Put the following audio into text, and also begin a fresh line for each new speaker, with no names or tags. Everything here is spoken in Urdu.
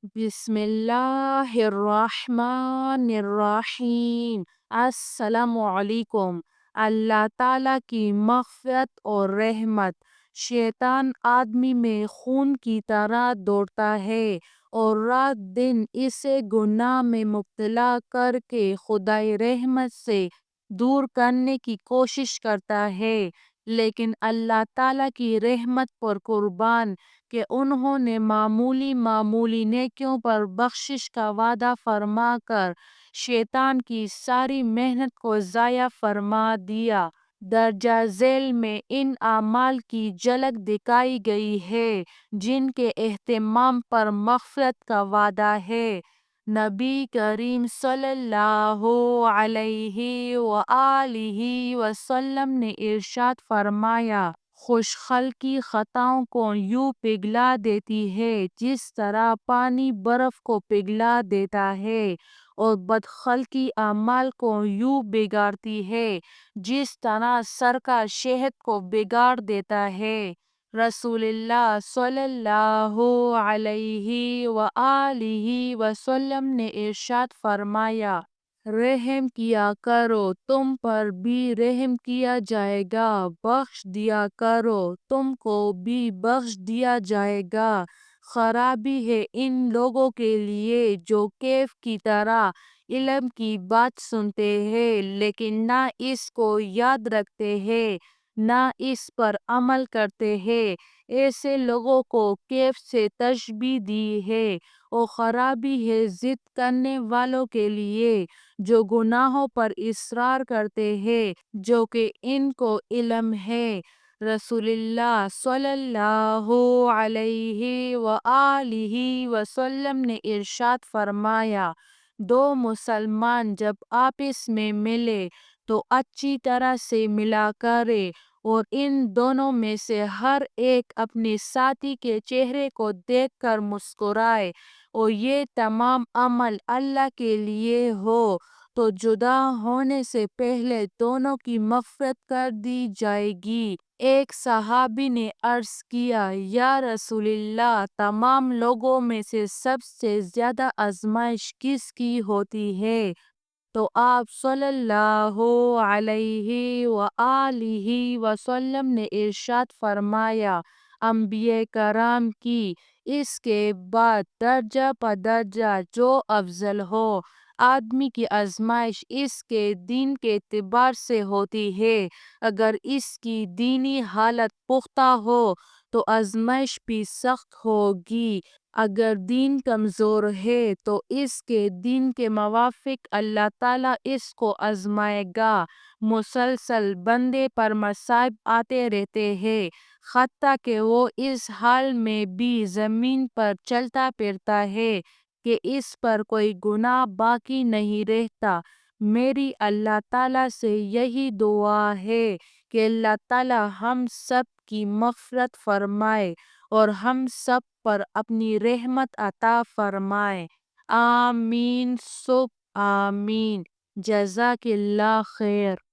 بسم اللہ الرحمن الرحیم۔ السلام علیکم۔ اللہ تعالیٰ کی مغفرت اور رحمت۔ شیطان آدمی میں خون کی طرح دوڑتا ہے اور رات دن اسے گناہ میں مبتلا کر کے خدائے رحمت سے دور کرنے کی کوشش کرتا ہے، لیکن اللہ تعالیٰ کی رحمت پر قربان کہ انہوں نے معمولی نیکیوں پر بخشش کا وعدہ فرما کر شیطان کی ساری محنت کو ضائع فرما دیا۔ درجہ ذیل میں ان اعمال کی جھلک دکھائی گئی ہے جن کے اہتمام پر مغفرت کا وعدہ ہے۔ نبی کریم صلی اللہ علیہ وآلہ وسلم نے ارشاد فرمایا، خوش خلقی خطاؤں کو یوں پگھلا دیتی ہے جس طرح پانی برف کو پگھلا دیتا ہے، اور بد خلقی اعمال کو یوں بگاڑتی ہے جس طرح سرکہ شہد کو بگاڑ دیتا ہے۔ رسول اللہ صلی اللہ علیہ وآلہ وسلم نے ارشاد فرمایا، رحم کیا کرو تم پر بھی رحم کیا جائے گا، بخش دیا کرو تم کو بھی بخش دیا جائے گا۔ خرابی ہے ان لوگوں کے لیے جو کیف کی طرح علم کی بات سنتے ہیں لیکن نہ اس کو یاد رکھتے ہیں نہ اس پر عمل کرتے ہیں۔ ایسے لوگوں کو کیف سے تشبیہ دی ہے۔ اور خرابی ہے ضد کرنے والوں کے لیے جو گناہوں پر اصرار کرتے ہیں جو کہ ان کو علم ہے۔ رسول اللہ صلی اللہ علیہ وآلہ وسلم نے ارشاد فرمایا، دو مسلمان جب آپس میں ملے تو اچھی طرح سے ملا کرے، اور ان دونوں میں سے ہر ایک اپنے ساتھی کے چہرے کو دیکھ کر مسکرائے، اور یہ تمام عمل اللہ کے لیے ہو تو جدا ہونے سے پہلے دونوں کی مغفرت کر دی جائے گی۔ ایک صحابی نے عرض کیا، یا رسول اللہ، تمام لوگوں میں سے سب سے زیادہ آزمائش کس کی ہوتی ہے؟ تو آپ صلی اللہ علیہ وآلہ وسلم نے ارشاد فرمایا، انبیاء کرام کی۔ اس کے بعد درجہ بدرجہ جو افضل ہو۔ آدمی کی آزمائش اس کے دین کے اعتبار سے ہوتی ہے۔ اگر اس کی دینی حالت پختہ ہو تو آزمائش بھی سخت ہوگی، اگر دین کمزور ہے تو اس کے دین کے موافق اللہ تعالیٰ اس کو آزمائے گا۔ مسلسل بندے پر مصائب آتے رہتے ہیں حتیٰ کہ وہ اس حال میں بھی زمین پر چلتا پھرتا ہے کہ اس پر کوئی گناہ باقی نہیں رہتا۔ میری اللہ تعالیٰ سے یہی دعا ہے کہ اللہ تعالیٰ ہم سب کی مغفرت فرمائے اور ہم سب پر اپنی رحمت عطا فرمائے۔ آمین ثم آمین۔ جزاک اللہ خیر۔